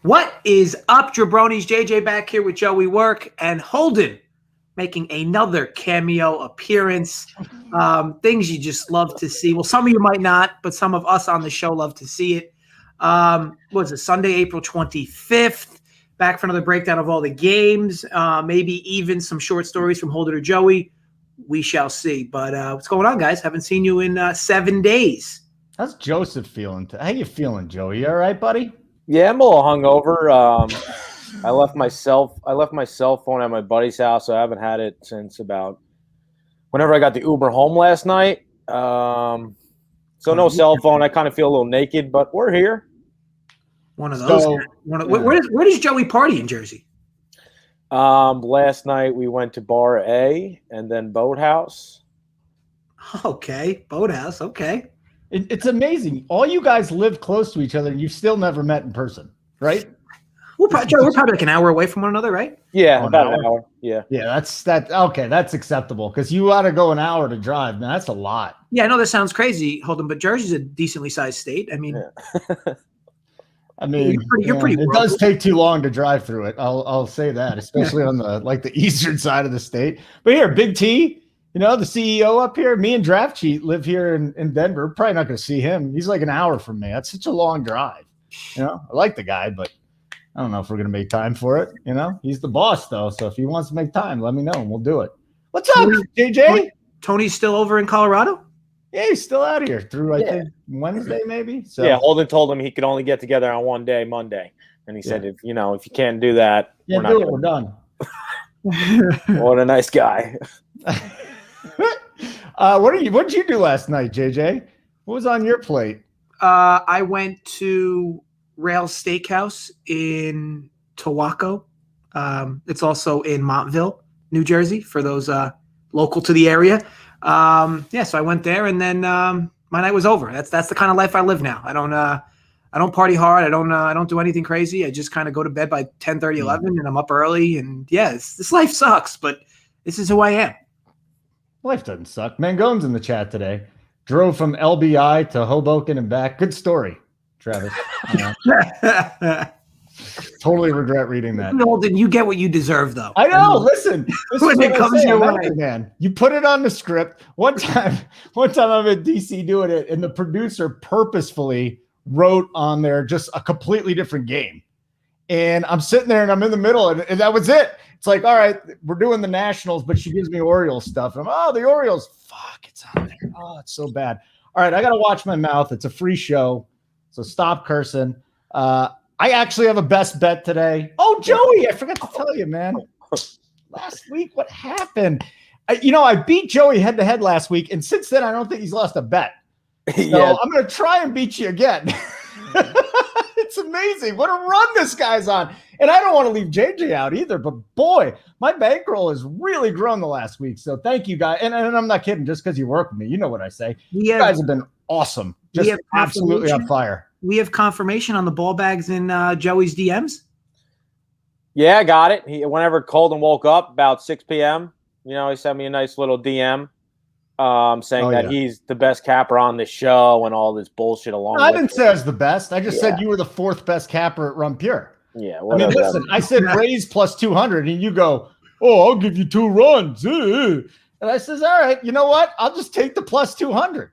What is up, jabronis? JJ back here with JoeyWerk and Holden making another cameo appearance. Things you just love to see. Well, some of you might not, but some of us on the show love to see it. What was it, Sunday, April 25th? Back for another breakdown of all the games, maybe even some short stories from Holden or Joey. We shall see. But what's going on, guys? Haven't seen you in 7 days. How's Joseph feeling? How you feeling, Joey? You all right, buddy? Yeah, I'm a little hungover. I left my cell phone at my buddy's house, so I haven't had it since about whenever I got the Uber home last night. So no cell phone. I kind of feel a little naked, but we're here. One of those. Where does Joey party in Jersey? Last night we went to Bar A and then Boathouse. Okay, Boathouse. Okay. It's amazing. All you guys live close to each other, and you've still never met in person, right? We're probably like an hour away from one another, right? Yeah, about an hour. Yeah. Yeah, okay, that's acceptable because you ought to go an hour to drive. Man, that's a lot. Yeah, I know that sounds crazy, Holden, but Jersey's a decently sized state. I mean, you're pretty. It does take too long to drive through it. I'll say that, especially on the eastern side of the state. But here, Big T, the CEO up here, me and Draft Cheat live here in Denver. Probably not going to see him. He's like an hour from me. That's such a long drive. I like the guy, but I don't know if we're going to make time for it. He's the boss, though. So if he wants to make time, let me know and we'll do it. What's up, JJ? Tony's still over in Colorado? Yeah, he's still out here through, I think, Wednesday, maybe. So. Yeah, Holden told him he could only get together on one day, Monday. And he said, if you can't do that, we're done. What a nice guy. What did you do last night, JJ? What was on your plate? I went to Rail Steakhouse in Towako. It's also in Montville, New Jersey, for those local to the area. So I went there, and then my night was over. That's the kind of life I live now. I don't party hard. I don't do anything crazy. I just kind of go to bed by 10:30, 11, and I'm up early. And this life sucks, but this is who I am. Life doesn't suck. Mangone's in the chat today. Drove from LBI to Hoboken and back. Good story, Travis. Totally regret reading that. Holden, you get what you deserve, though. I know. Listen, when it comes your way, man, you put it on the script. One time I'm in DC doing it, and the producer purposefully wrote on there just a completely different game. And I'm sitting there, and I'm in the middle, and that was it. It's like, all right, we're doing the Nationals, but she gives me Orioles stuff. And I'm, the Orioles. Fuck, it's on there. Oh, it's so bad. All right, I got to watch my mouth. It's a free show, so stop cursing. I actually have a best bet today. Oh, Joey, I forgot to tell you, man. Last week, what happened? I beat Joey head-to-head last week, and since then, I don't think he's lost a bet. So I'm going to try and beat you again. It's amazing. What a run this guy's on. And I don't want to leave JJ out either, but boy, my bankroll has really grown the last week. So thank you, guys. And I'm not kidding, just because you work with me. You know what I say. You guys have been awesome. Just absolutely on fire. We have confirmation on the ball bags in Joey's DMs. Yeah, I got it. Whenever Holden woke up about 6 p.m., he sent me a nice little DM saying that he's the best capper on the show and all this bullshit along. I didn't say I was the best. I just said you were the fourth best capper at Run Pure. Yeah. Listen, I said raise plus 200, and you go, oh, I'll give you 2 runs. And I says, all right, you know what? I'll just take the plus 200.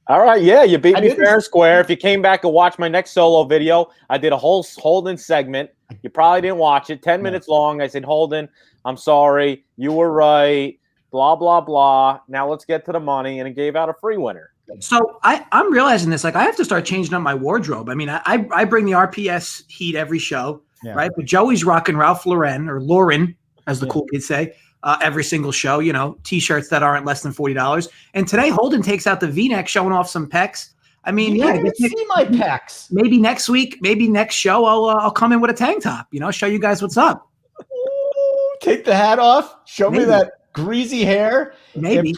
All right, yeah, you beat me fair and square. If you came back and watched my next solo video, I did a whole Holden segment. You probably didn't watch it. 10 minutes long. I said, Holden, I'm sorry. You were right. Blah, blah, blah. Now let's get to the money. And it gave out a free winner. So I'm realizing this. Like, I have to start changing up my wardrobe. I mean, I bring the RPS heat every show, right? But Joey's rocking Ralph Lauren, or Lauren, as the cool kids say. Every single show, T-shirts that aren't less than $40. And today, Holden takes out the V-neck, showing off some pecs. I mean, you can see my pecs. Maybe next week, maybe next show, I'll come in with a tank top. Show you guys what's up. Ooh, take the hat off. Show me that greasy hair. Maybe.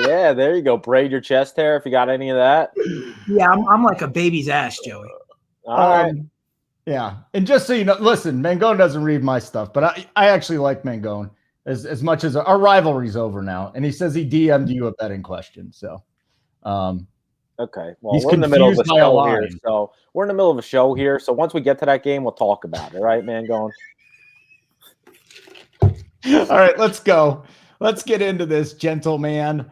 Yeah, there you go. Braid your chest hair if you got any of that. Yeah, I'm like a baby's ass, Joey. All right. Yeah, and just so you know, listen, Mangone doesn't read my stuff, but I actually like Mangone as much as our rivalry's over now. And he says he DM'd you a betting question. So, All Okay. Well, He's we're in the middle of a confused by a show here. line. So we're in the middle of a show here. So once we get to that game, we'll talk about it. Right, man? Going. All right, let's go. Let's get into this, gentleman.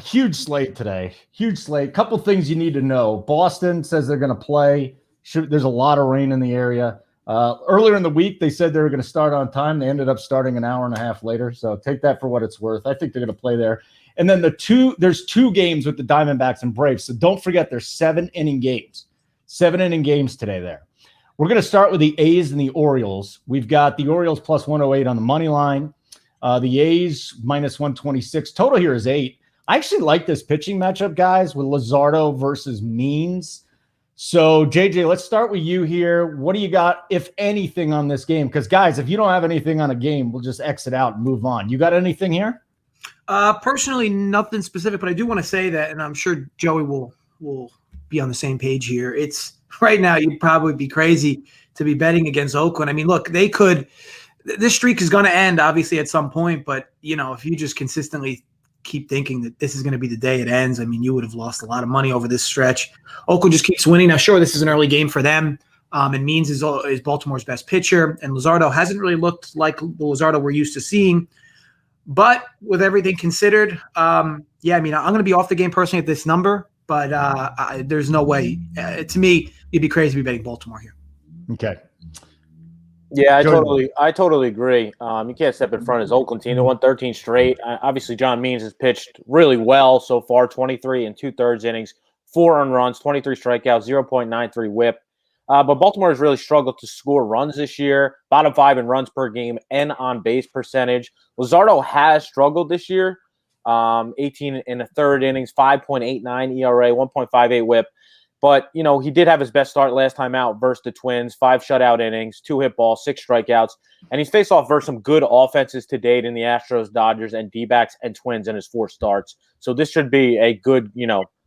Huge slate today. Huge slate. Couple things you need to know. Boston says they're going to play. There's a lot of rain in the area. Earlier in the week, they said they were going to start on time. They ended up starting an hour and a half later. So take that for what it's worth. I think they're going to play there. And then there's 2 games with the Diamondbacks and Braves. So don't forget there's 7-inning games. 7-inning games today there. We're going to start with the A's and the Orioles. We've got the Orioles plus 108 on the money line. The A's minus 126. Total here is 8. I actually like this pitching matchup, guys, with Luzardo versus Means. So, JJ, let's start with you here. What do you got, if anything, on this game? Because, guys, if you don't have anything on a game, we'll just exit out and move on. You got anything here? Personally, nothing specific, but I do want to say that, and I'm sure Joey will be on the same page here. It's right now, you'd probably be crazy to be betting against Oakland. I mean, look, this streak is going to end, obviously, at some point, but, if you just consistently keep thinking that this is going to be the day it ends, I mean, you would have lost a lot of money over this stretch. Oakland just keeps winning. Now, sure, this is an early game for them, and Means is Baltimore's best pitcher, and Luzardo hasn't really looked like the Luzardo we're used to seeing. But with everything considered, I'm going to be off the game personally at this number, but there's no way. To me, you'd be crazy to be betting Baltimore here. Okay. Yeah, I totally agree. You can't step in front of his Oakland team. They won 13 straight. Obviously, John Means has pitched really well so far, 23 and 2/3 innings, 4 earned runs, 23 strikeouts, 0.93 whip. But Baltimore has really struggled to score runs this year, bottom 5 in runs per game and on base percentage. Luzardo has struggled this year, 18 and a third innings, 5.89 ERA, 1.58 whip. But, he did have his best start last time out versus the Twins, 5 shutout innings, 2 hit balls, 6 strikeouts. And he's faced off versus some good offenses to date in the Astros, Dodgers, and D-backs and Twins in his 4 starts. So this should be a good,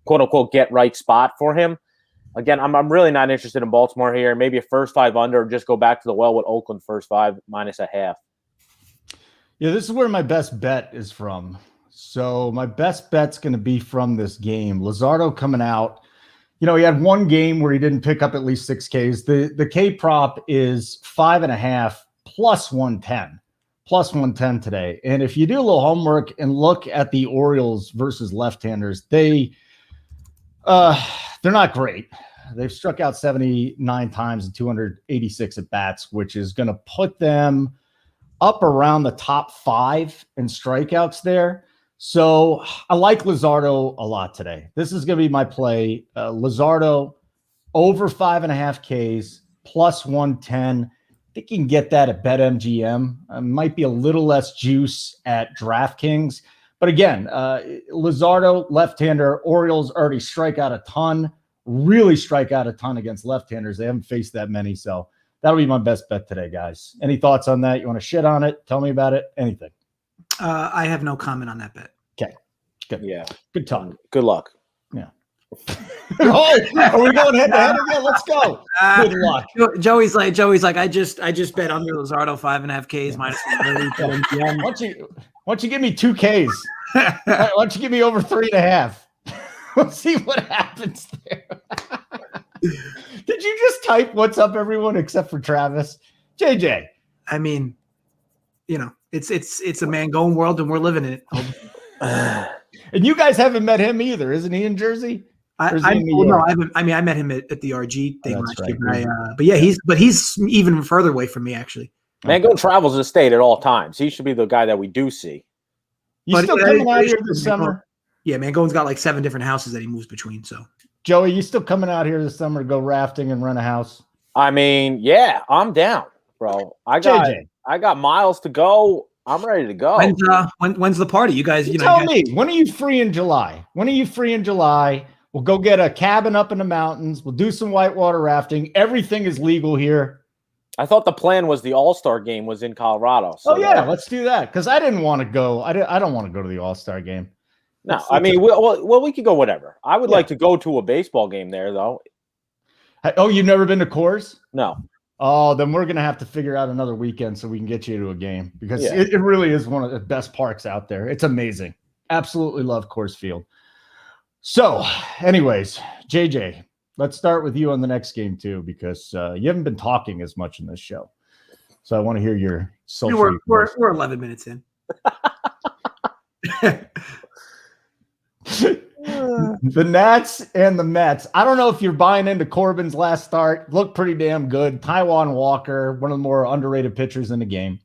quote-unquote get-right spot for him. Again, I'm really not interested in Baltimore here. Maybe a first 5 under, or just go back to the well with Oakland first 5 minus a half. Yeah, this is where my best bet is from. So my best bet's going to be from this game. Luzardo coming out. He had one game where he didn't pick up at least 6 Ks. The K prop is 5.5 plus 110. Plus 110 today. And if you do a little homework and look at the Orioles versus left-handers, they're not great. They've struck out 79 times and 286 at bats, which is going to put them up around the top 5 in strikeouts there. So I like Luzardo a lot today. This is going to be my play. Luzardo over 5.5 Ks plus 110. I think you can get that at BetMGM. Might be a little less juice at DraftKings. But again, Luzardo, left-hander, Orioles already strike out a ton, really strike out a ton against left-handers. They haven't faced that many. So that'll be my best bet today, guys. Any thoughts on that? You want to shit on it? Tell me about it? Anything? I have no comment on that bet. Okay. Good. Yeah. Good talk. Good luck. Yeah. Oh, are we going head to head again? Let's go. Good luck. Joey's like, I just bet under Luzardo 5.5 Ks minus 130. Why don't you give me 2 Ks? Why don't you give me over 3.5? We'll see what happens there. Did you just type "What's up, everyone" except for Travis? JJ. I mean, it's a Mangone world, and we're living in it. And you guys haven't met him either, isn't he in Jersey? I met him at the RG thing last year. But yeah, he's even further away from me actually. Mangone travels the state at all times. He should be the guy that we do see. You still coming out here this summer? Yeah, Mangone's got like 7 different houses that he moves between. So, Joey, you still coming out here this summer to go rafting and rent a house? I mean, yeah, I'm down, bro. I got miles to go. I'm ready to go. When's the party? You guys, tell me. When are you free in July? We'll go get a cabin up in the mountains. We'll do some whitewater rafting. Everything is legal here. I thought the plan was the All-Star game was in Colorado. So let's do that. Because I didn't want to go. I don't want to go to the All-Star game. No, I mean, we could go whatever. I would like to go to a baseball game there, though. Oh, you've never been to Coors? No. Oh, then we're going to have to figure out another weekend so we can get you to a game because it really is one of the best parks out there. It's amazing. Absolutely love Coors Field. So, anyways, JJ, let's start with you on the next game too, because you haven't been talking as much in this show. So I want to hear your sultry. We're 11 minutes in. The Nats and the Mets. I don't know if you're buying into Corbin's last start. Looked pretty damn good. Taijuan Walker, one of the more underrated pitchers in the game.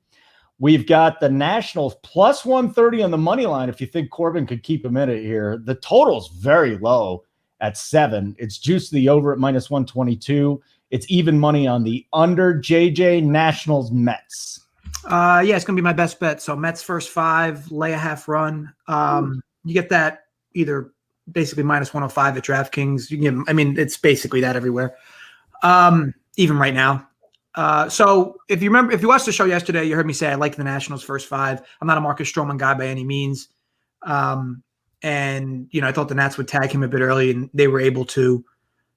We've got the Nationals plus 130 on the money line. If you think Corbin could keep him in it here, the total's very low at 7. It's juiced to the over at minus 122. It's even money on the under. JJ, Nationals, Mets. Yeah, it's going to be my best bet. So Mets first 5, lay a half run. You get that either basically minus 105 at DraftKings. You can get, it's basically that everywhere. Even right now. So if you watched the show yesterday, you heard me say I like the Nationals first 5. I'm not a Marcus Stroman guy by any means. And I thought the Nats would tag him a bit early, and they were able to.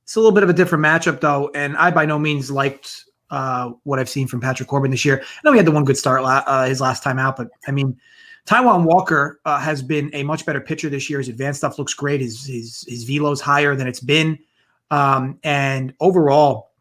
It's a little bit of a different matchup, though, and I by no means liked what I've seen from Patrick Corbin this year. I know he had the one good start his last time out, but Taijuan Walker has been a much better pitcher this year. His advanced stuff looks great. His velo's higher than it's been, and overall,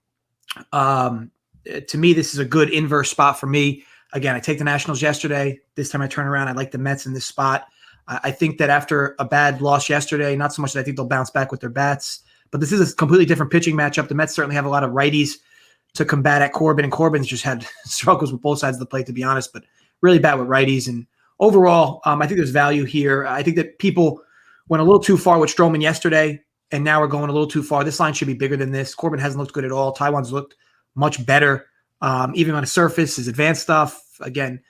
to me, this is a good inverse spot for me. Again, I take the Nationals yesterday. This time I turn around. I like the Mets in this spot. I think that after a bad loss yesterday, not so much that I think they'll bounce back with their bats, but this is a completely different pitching matchup. The Mets certainly have a lot of righties to combat at Corbin, and Corbin's just had struggles with both sides of the plate, to be honest, but really bad with righties. And overall, I think there's value here. I think that people went a little too far with Stroman yesterday, and now we're going a little too far. This line should be bigger than this. Corbin hasn't looked good at all. Taijuan's looked much better, even on the surface, his advanced stuff. Again,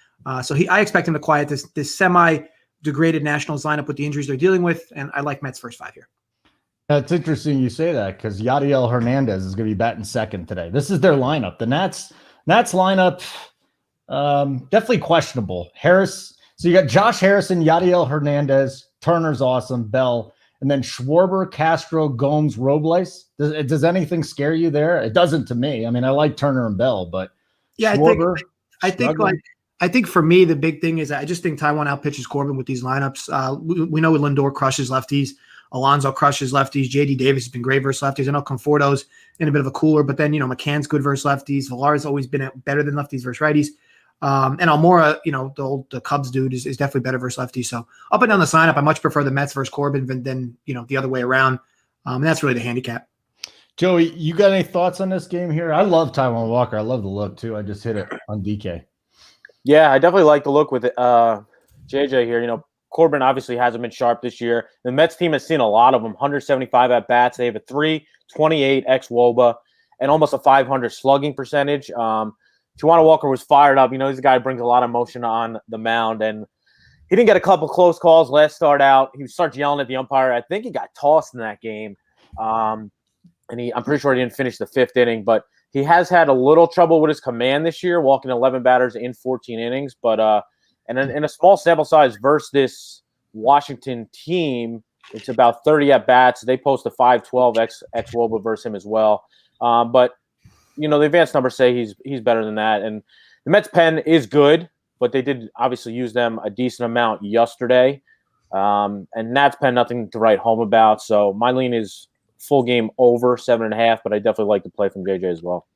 so I expect him to quiet this semi-degraded Nationals lineup with the injuries they're dealing with, and I like Mets first 5 here. It's interesting you say that because Yadiel Hernandez is going to be batting second today. This is their lineup. The Nats lineup, definitely questionable. Harris. So you got Josh Harrison, Yadiel Hernandez, Turner's awesome, Bell, and then Schwarber, Castro, Gomes, Robles. Does anything scare you there? It doesn't to me. I like Turner and Bell, but yeah, Schwarber, I think for me the big thing is I just think Taijuan outpitches Corbin with these lineups. We know Lindor crushes lefties. Alonso crushes lefties. J.D. Davis has been great versus lefties. I know Conforto's in a bit of a cooler, but then, McCann's good versus lefties. Villar's always been better than lefties versus righties. And Almora, the Cubs dude is definitely better versus lefties. So up and down the lineup, I much prefer the Mets versus Corbin than the other way around. And that's really the handicap. Joey, you got any thoughts on this game here? I love Taijuan Walker. I love the look too. I just hit it on DK. Yeah, I definitely like the look with JJ here. Corbin obviously hasn't been sharp this year. The Mets team has seen a lot of them, 175 at-bats. They have a 3.28 xWOBA and almost a 500 slugging percentage. Taijuan Walker was fired up. This guy brings a lot of motion on the mound, and he didn't get a couple close calls last start out. He starts yelling at the umpire. I think he got tossed in that game, and I'm pretty sure he didn't finish the 5th inning, but he has had a little trouble with his command this year, walking 11 batters in 14 innings, but and in a small sample size versus this Washington team, it's about 30 at-bats. They post a 5.12 xWOBA versus him as well. But, the advanced numbers say he's better than that. And the Mets pen is good, but they did obviously use them a decent amount yesterday. And Nats pen, nothing to write home about. So my lean is full game over 7.5, but I definitely like the play from JJ as well.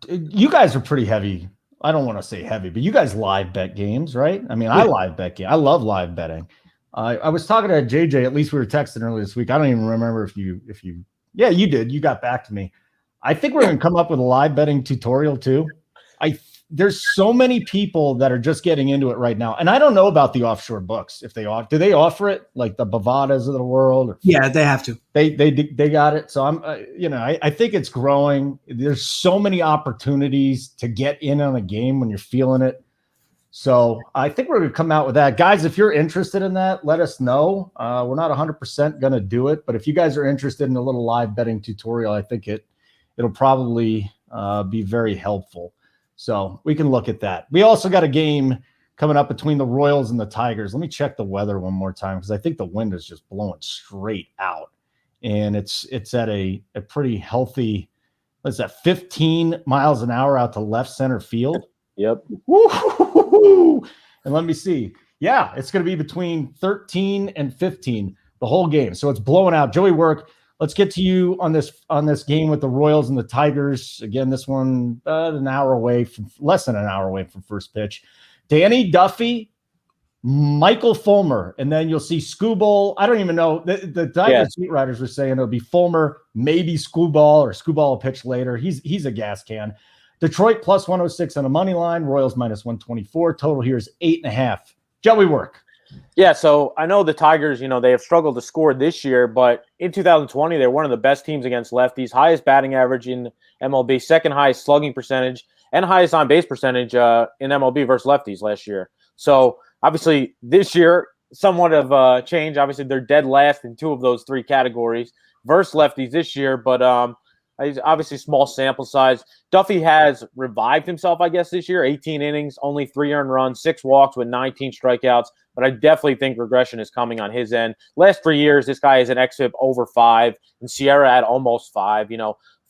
You guys are pretty heavy. I don't want to say heavy, but you guys live bet games, right? I live bet games. I love live betting. I was talking to JJ, at least we were texting earlier this week. I don't even remember if you yeah, you did. You got back to me. I think we're going to come up with a live betting tutorial too. There's so many people that are just getting into it right now. And I don't know about the offshore books. If do they offer it like the Bovadas of the world? Yeah, they have to. They got it. So I think it's growing. There's so many opportunities to get in on a game when you're feeling it. So I think we're going to come out with that. Guys, if you're interested in that, let us know. We're not 100% going to do it, but if you guys are interested in a little live betting tutorial, I think it'll probably be very helpful. So we can look at that. We also got a game coming up between the Royals and the Tigers. Let me check the weather one more time because I think the wind is just blowing straight out. And it's at a pretty healthy, what's that, 15 miles an hour out to left center field. Yep. Woo-hoo-hoo-hoo-hoo. And let me see. Yeah, it's going to be between 13 and 15. the whole game. So it's blowing out. Joey Work, let's get to you on this game with the Royals and the Tigers. Again, this one less than an hour away from first pitch. Danny Duffy, Michael Fulmer, and then you'll see Skubal. I don't even know. The Tigers beat writers were saying it'll be Fulmer, maybe Skubal, or Skubal will pitch later. He's a gas can. Detroit plus 106 on a money line. Royals minus 124. Total here is 8.5. Joey Work. Yeah, so I know the Tigers, they have struggled to score this year, but in 2020, they're one of the best teams against lefties, highest batting average in MLB, second highest slugging percentage, and highest on-base percentage in MLB versus lefties last year. So obviously this year, somewhat of a change. Obviously, they're dead last in two of those three categories versus lefties this year, but obviously small sample size. Duffy has revived himself, I guess, this year. 18 innings, only 3 earned runs, 6 walks with 19 strikeouts. But I definitely think regression is coming on his end. Last 3 years, this guy has an xFIP over 5, and Sierra at almost 5.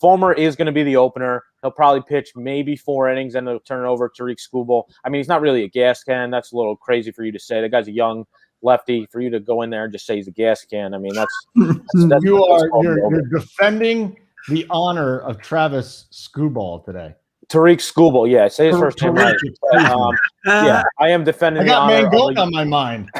Fulmer is going to be the opener. He'll probably pitch maybe 4 innings, and they'll turn it over to Tariq Skubal. I mean, he's not really a gas can. That's a little crazy for you to say. That guy's a young lefty. For you to go in there and just say he's a gas can, I mean, that's you're defending the honor of Travis Skubal today. Tariq Skubal, yeah, say his first name right. Yeah, I am defending the honor. I got Mangone on my mind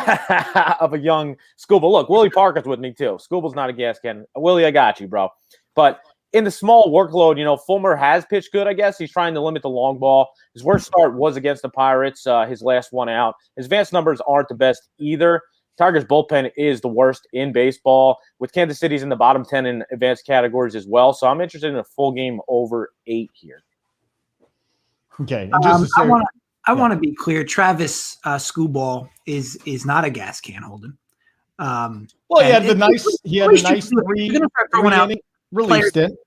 of a young Skubal. Look, Willie Parker's with me too. Skubal's not a gas can. Willie, I got you, bro. But in the small workload, Fulmer has pitched good, I guess. He's trying to limit the long ball. His worst start was against the Pirates, his last one out. His advanced numbers aren't the best either. Tigers' bullpen is the worst in baseball, with Kansas City's in the bottom 10 in advanced categories as well. So I'm interested in a full game over 8 here. Okay. And just to say, I want to be clear. Travis Skubal is not a gas can, Holden. Well, he had a nice 3 inning relief stint. If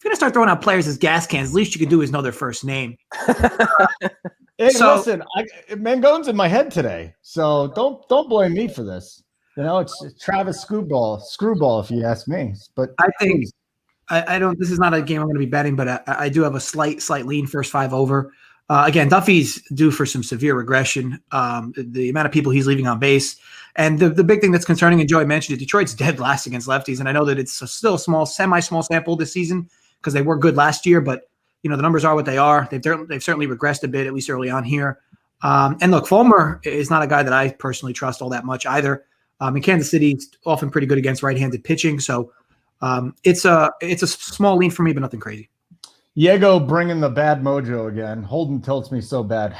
you're gonna start throwing out players as gas cans, the least you could do is know their first name. Hey, listen, Mangone's in my head today, so don't blame me for this. It's Travis Screwball, if you ask me. But I think I don't. This is not a game I'm going to be betting, but I do have a slight lean first 5 over. Again, Duffy's due for some severe regression. The amount of people he's leaving on base, and the big thing that's concerning, and Joey mentioned it, Detroit's dead last against lefties, and I know that it's still a semi-small sample this season because they were good last year, but the numbers are what they are. They've certainly regressed a bit, at least early on here. And look, Fulmer is not a guy that I personally trust all that much either. In Kansas City's often pretty good against right-handed pitching, so it's a small lean for me, but nothing crazy. Diego bringing the bad mojo again. Holden tilts me so bad.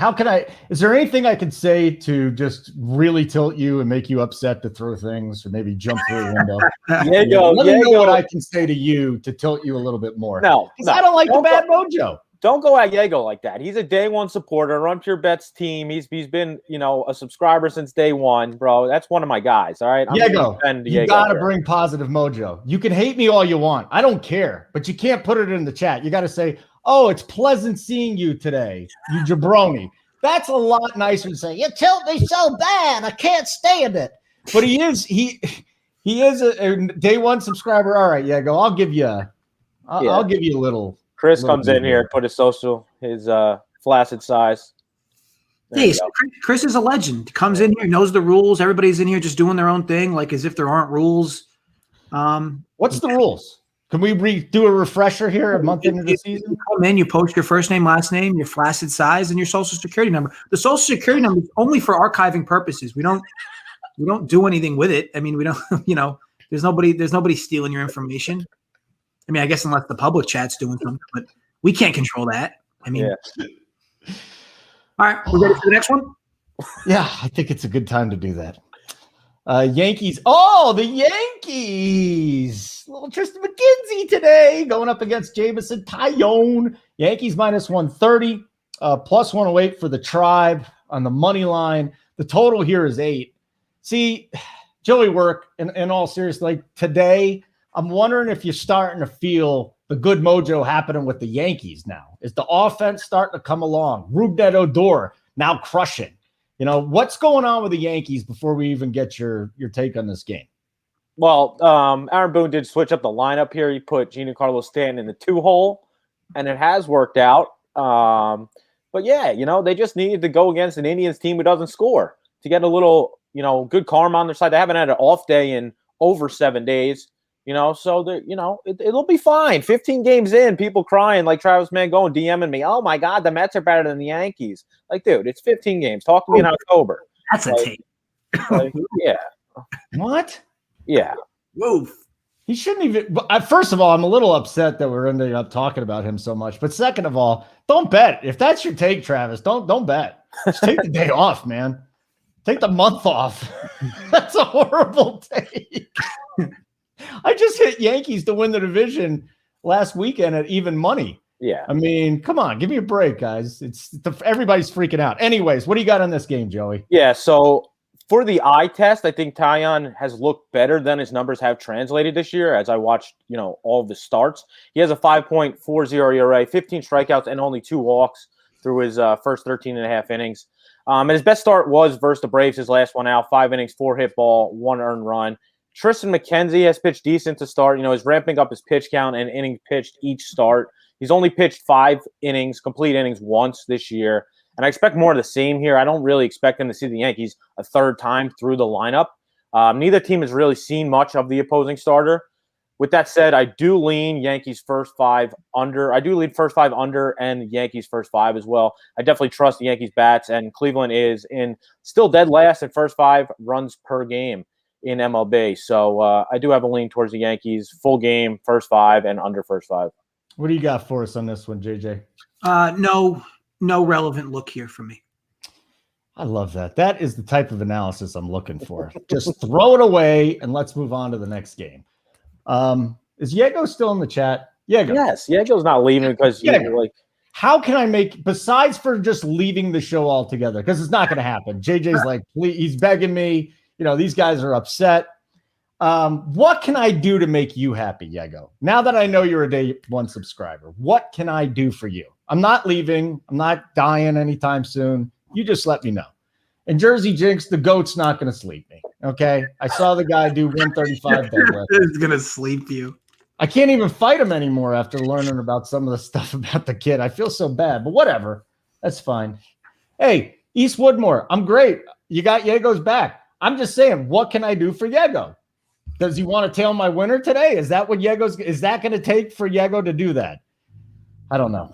Is there anything I could say to just really tilt you and make you upset to throw things or maybe jump through a window? Let me know what I can say to you to tilt you a little bit more. No, I don't like the bad mojo. Don't go at Diego like that. He's a day one supporter, Run Pure Bets team. He's been, a subscriber since day one, bro. That's one of my guys, all right? Diego, you got to bring positive mojo. You can hate me all you want. I don't care, but you can't put it in the chat. You got to say, oh, it's pleasant seeing you today, you jabroni. That's a lot nicer than saying, you tilt me so bad, I can't stand it. But he is a day one subscriber. All right, Diego, I'll give you a little. Chris comes in here, put his flaccid size. Hey, Chris is a legend. Comes in here, knows the rules. Everybody's in here just doing their own thing, like as if there aren't rules. What's the rules? Can we do a refresher here a month into the season? You come in, you post your first name, last name, your flaccid size, and your social security number. The social security number is only for archiving purposes. We don't do anything with it. I mean, we don't. There's nobody stealing your information. I mean, I guess unless the public chat's doing something, but we can't control that. I mean, yeah. All right, we ready for the next one? Yeah, I think it's a good time to do that. Yankees. Oh, the Yankees. Little Tristan McKenzie today going up against Jamison Tyone. Yankees minus 130, plus 108 for the Tribe on the money line. The total here is 8. See, Joey Work, in all seriousness, like today, I'm wondering if you're starting to feel the good mojo happening with the Yankees now. Is the offense starting to come along? Rougned Odor now crushing. What's going on with the Yankees before we even get your take on this game? Well, Aaron Boone did switch up the lineup here. He put Giancarlo Stanton in the 2-hole, and it has worked out. But yeah, they just needed to go against an Indians team who doesn't score to get a little, good karma on their side. They haven't had an off day in over 7 days. So it'll be fine. 15 games in, people crying like Travis Mangone DMing me. Oh my God, the Mets are better than the Yankees. Like, dude, it's 15 games. Talk to me in October. That's a take. Yeah. What? Yeah. Woof. He shouldn't even. First of all, I'm a little upset that we're ending up talking about him so much. But second of all, don't bet. If that's your take, Travis, don't bet. Just take the day off, man. Take the month off. That's a horrible take. I just hit Yankees to win the division last weekend at even money. Yeah. I mean, come on, give me a break, guys. Everybody's freaking out. Anyways, what do you got on this game, Joey? Yeah, so for the eye test, I think Taillon has looked better than his numbers have translated this year. As I watched, all of the starts, he has a 5.40 ERA, 15 strikeouts, and only 2 walks through his first 13 and a half innings. And his best start was versus the Braves, his last one out, 5 innings, 4 hit ball, 1 earned run. Tristan McKenzie has pitched decent to start. He's ramping up his pitch count and innings pitched each start. He's only pitched 5 innings, complete innings once this year. And I expect more of the same here. I don't really expect him to see the Yankees a third time through the lineup. Neither team has really seen much of the opposing starter. With that said, I do lean Yankees first 5 under. I do lean first 5 under and Yankees first 5 as well. I definitely trust the Yankees bats, and Cleveland is still dead last in first 5 runs per game in MLB. So I do have a lean towards the Yankees, full game, first 5 and under first 5. What do you got for us on this one, JJ? No relevant look here for me. I love that. That is the type of analysis I'm looking for. Just throw it away and let's move on to the next game. Is Yego still in the chat? Yego. Yes, Yego's not leaving because how can I besides for just leaving the show altogether? Because it's not going to happen. JJ's like, please, he's begging me. These guys are upset. What can I do to make you happy, Yego? Now that I know you're a day 1 subscriber, what can I do for you? I'm not leaving. I'm not dying anytime soon. You just let me know. And Jersey Jinx, the GOAT's not going to sleep me. Okay. I saw the guy do 135 deadlift. He's going to sleep you. I can't even fight him anymore after learning about some of the stuff about the kid. I feel so bad, but whatever. That's fine. Hey, East Woodmore, I'm great. You got Yego's back. I'm just saying, what can I do for Yego? Does he want to tail my winner today? Is that what is that going to take for Yego to do that? I don't know.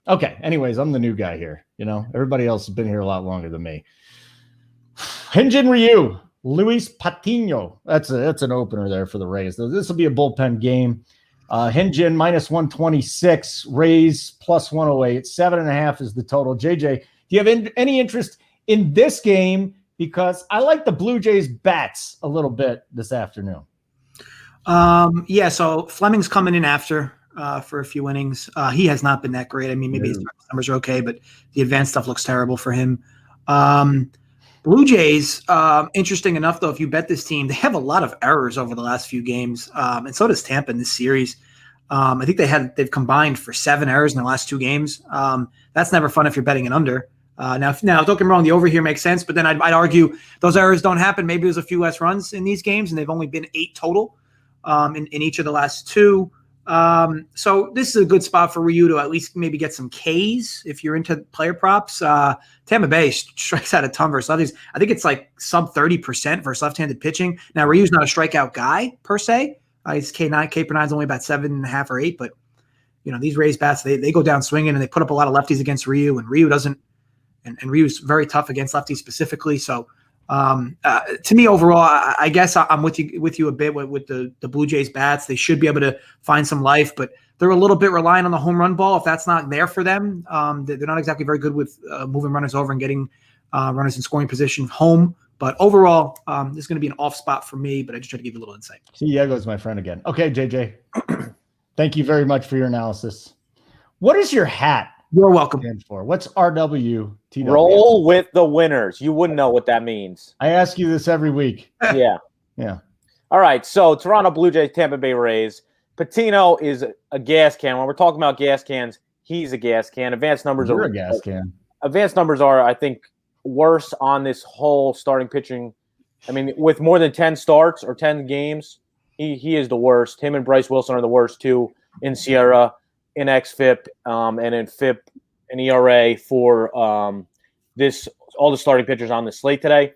Okay. Anyways, I'm the new guy here. Everybody else has been here a lot longer than me. Hyunjin Ryu, Luis Patino. That's an opener there for the Rays. This will be a bullpen game. Hyunjin minus 126, Rays plus 108. 7.5 is the total. JJ, do you have any interest in this game? Because I like the Blue Jays bats a little bit this afternoon. Yeah, so Fleming's coming in after for a few innings. He has not been that great. I mean, maybe his numbers are okay, but the advanced stuff looks terrible for him. Blue Jays, interesting enough, though, if you bet this team, they have a lot of errors over the last few games, and so does Tampa in this series. I think they've combined for 7 errors in the last 2 games. That's never fun if you're betting an under. Now, don't get me wrong, the over here makes sense, but then I'd argue those errors don't happen. Maybe there's a few less runs in these games, and they've only been 8 total in each of the last 2. So this is a good spot for Ryu to at least maybe get some Ks if you're into player props. Tampa Bay strikes out a ton versus lefties. I think it's like sub 30% versus left-handed pitching. Now, Ryu's not a strikeout guy per se. His K per 9 is only about 7.5 or 8, but these Rays bats, they go down swinging and they put up a lot of lefties against Ryu, and Ryu doesn't. And Ryu's very tough against lefties specifically. So to me, overall, I guess I'm with you a bit with the Blue Jays bats. They should be able to find some life, but they're a little bit reliant on the home run ball. If that's not there for them, they're not exactly very good with moving runners over and getting runners in scoring position home. But overall, this is going to be an off spot for me, but I just try to give you a little insight. See, Diego's my friend again. Okay, JJ. Thank you very much for your analysis. What is your hat? You're welcome. For? What's RWTW? Roll with the winners. You wouldn't know what that means. I ask you this every week. Yeah. All right. So Toronto Blue Jays, Tampa Bay Rays. Patino is a gas can. When we're talking about gas cans, he's a gas can. Advanced numbers are a gas can. Advanced numbers are, I think, worse on this whole starting pitching. I mean, with more than 10 starts or 10 games, he is the worst. Him and Bryce Wilson are the worst too in Sierra, in xFIP, and in FIP and ERA for all the starting pitchers on the slate today.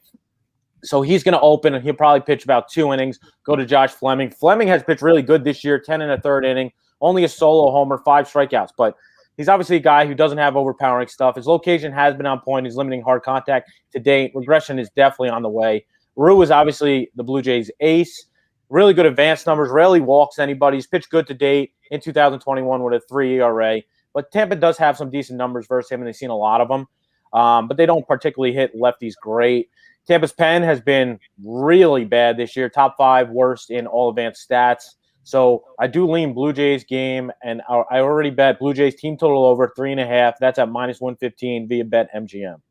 So he's going to open, and he'll probably pitch about 2 innings, go to Josh Fleming. Fleming has pitched really good this year, 10 and a third inning, only a solo homer, 5 strikeouts. But he's obviously a guy who doesn't have overpowering stuff. His location has been on point. He's limiting hard contact to date. Regression is definitely on the way. Rue is obviously the Blue Jays' ace. Really good advanced numbers. Rarely walks anybody. He's pitched good to date in 2021 with a 3 ERA. But Tampa does have some decent numbers versus him, and they've seen a lot of them. But they don't particularly hit lefties great. Tampa's pen has been really bad this year, top 5 worst in all advanced stats. So I do lean Blue Jays game, and I already bet Blue Jays team total over 3.5. That's at -115 via BetMGM.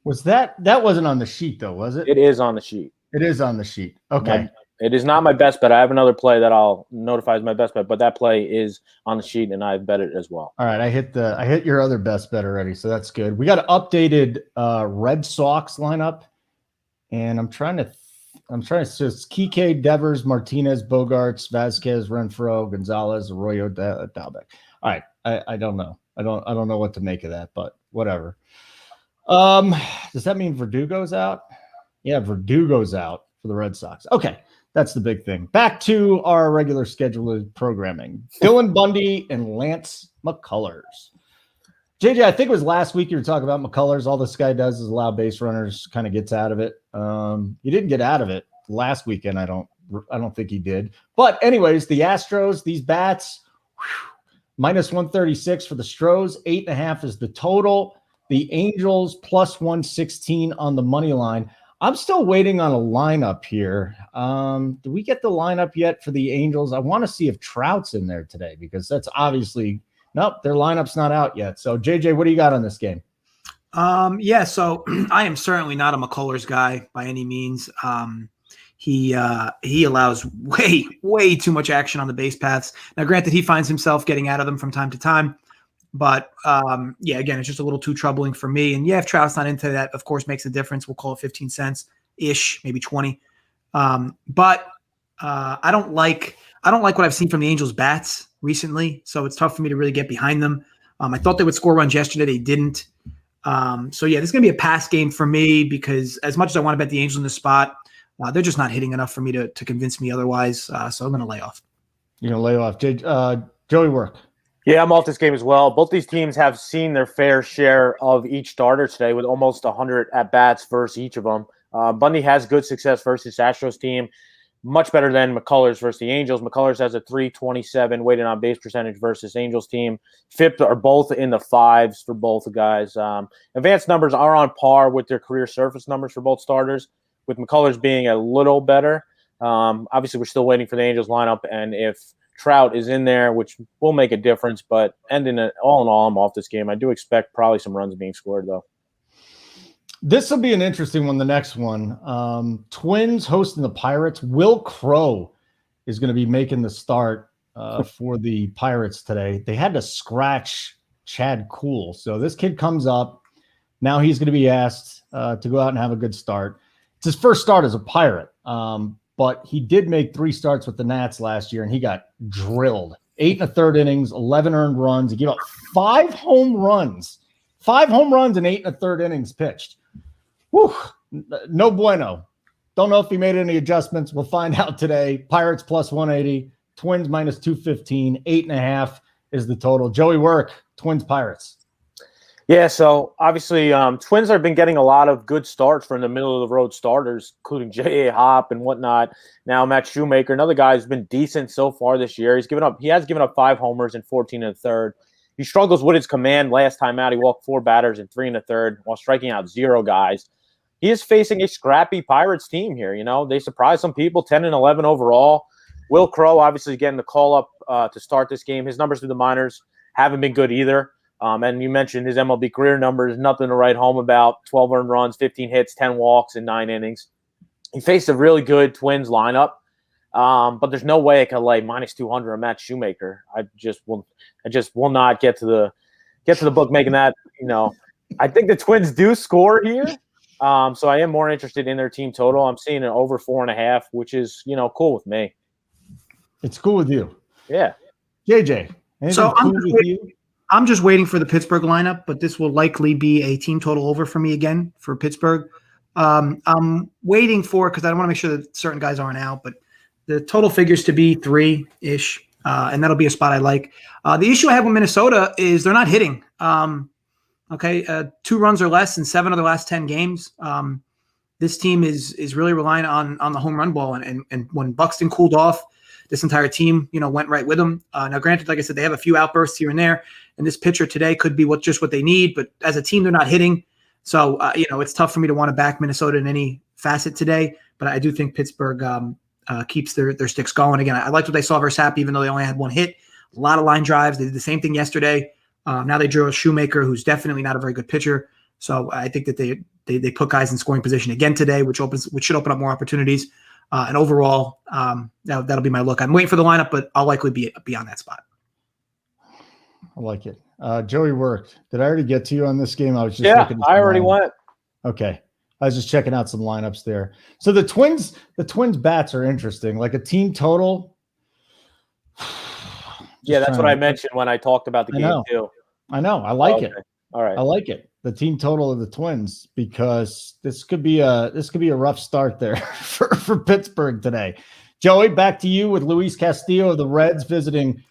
Was that wasn't on the sheet though, was it? It is on the sheet. It is on the sheet. Okay. It is not my best bet. I have another play that I'll notify as my best bet, but that play is on the sheet, and I've bet it as well. All right, I hit your other best bet already, so that's good. We got an updated Red Sox lineup, and I'm trying to just Kike, Devers, Martinez, Bogarts, Vasquez, Renfroe, Gonzalez, Arroyo, Dalbec. All right, I don't know. I don't know what to make of that, but whatever. Does that mean Verdugo's out? Yeah, Verdugo's out for the Red Sox. Okay, that's the big thing. Back to our regular scheduled programming. Dylan Bundy and Lance McCullers. JJ, I think it was last week you were talking about McCullers. All this guy does is allow base runners, kind of gets out of it. He didn't get out of it last weekend. I don't think he did. But anyways, the Astros, these bats, -136 for the Stros, 8.5 is the total. The Angels +116 on the money line. I'm still waiting on a lineup here. Do we get the lineup yet for the Angels? I want to see if Trout's in there today because that's obviously nope, their lineup's not out yet. So JJ, what do you got on this game? Yeah, so I am certainly not a McCullers guy by any means. He allows way too much action on the base paths. Now, granted, he finds himself getting out of them from time to time. But, yeah, again, it's just a little too troubling for me. And, yeah, if Trout's not into that, of course, makes a difference. We'll call it 15 cents-ish, maybe 20. But I don't like what I've seen from the Angels' bats recently, so it's tough for me to really get behind them. I thought they would score runs yesterday. They didn't. So, yeah, this is going to be a pass game for me because as much as I want to bet the Angels in this spot, they're just not hitting enough for me to convince me otherwise. So I'm going to lay off. You're going to lay off. JoeyWerk. Yeah, I'm off this game as well. Both these teams have seen their fair share of each starter today with almost 100 at-bats versus each of them. Bundy has good success versus Astros team, much better than McCullers versus the Angels. McCullers has a .327 weighted on base percentage versus Angels team. FIP are both in the 5s for both the guys. Advanced numbers are on par with their career surface numbers for both starters, with McCullers being a little better. Obviously, we're still waiting for the Angels lineup, and if Trout is in there, which will make a difference, but all in all, I'm off this game. I do expect probably some runs being scored, though. This will be an interesting one, the next one. Twins hosting the Pirates. Will Crow is going to be making the start for the Pirates today. They had to scratch Chad Kuhl. So this kid comes up. Now he's going to be asked to go out and have a good start. It's his first start as a Pirate. But he did make 3 starts with the Nats last year, and he got drilled. 8 1/3 innings, 11 earned runs. He gave up 5 home runs. 5 home runs in 8 1/3 innings pitched. Whew, no bueno. Don't know if he made any adjustments. We'll find out today. Pirates +180, Twins -215, 8.5 is the total. JoeyWerk, Twins Pirates. Yeah, so obviously Twins have been getting a lot of good starts from the middle-of-the-road starters, including J.A. Happ and whatnot. Now Matt Shoemaker, another guy who's been decent so far this year. He has given up 5 homers in 14 1/3. He struggles with his command. Last time out, he walked 4 batters in 3 1/3 while striking out 0 guys. He is facing a scrappy Pirates team here. You know, they surprised some people, 10-11 overall. Will Crow obviously getting the call up to start this game. His numbers through the minors haven't been good either. And you mentioned his MLB career numbers, nothing to write home about. 12 earned runs, 15 hits, 10 walks in 9 innings. He faced a really good Twins lineup, but there's no way I can lay -200 on Matt Shoemaker. I just will not get to the book making that. You know, I think the Twins do score here, so I am more interested in their team total. I'm seeing an over 4.5, which is cool with me. It's cool with you, yeah. JJ. So I'm just waiting for the Pittsburgh lineup, but this will likely be a team total over for me again for Pittsburgh. I'm waiting for, because I want to make sure that certain guys aren't out, but the total figures to be 3-ish, and that'll be a spot I like. The issue I have with Minnesota is they're not hitting. 2 runs or less in 7 of the last 10 games. This team is really relying on the home run ball, and when Buxton cooled off, this entire team, went right with them. Now, granted, like I said, they have a few outbursts here and there, and this pitcher today could be what they need. But as a team, they're not hitting, so it's tough for me to want to back Minnesota in any facet today. But I do think Pittsburgh keeps their sticks going. Again, I liked what they saw versus Happ, even though they only had 1 hit. A lot of line drives. They did the same thing yesterday. Now they drew a Shoemaker, who's definitely not a very good pitcher. So I think that they put guys in scoring position again today, which should open up more opportunities. And overall, that'll be my look. I'm waiting for the lineup, but I'll likely be on that spot. I like it. JoeyWerk. Did I already get to you on this game? I was just I already went. Okay. I was just checking out some lineups there. So the Twins bats are interesting. Like a team total. Yeah, that's what I mentioned when I talked about the game too. I know. I like it. All right. I like it. The team total of the Twins, because this could be a rough start there for Pittsburgh today. Joey, back to you with Luis Castillo of the Reds visiting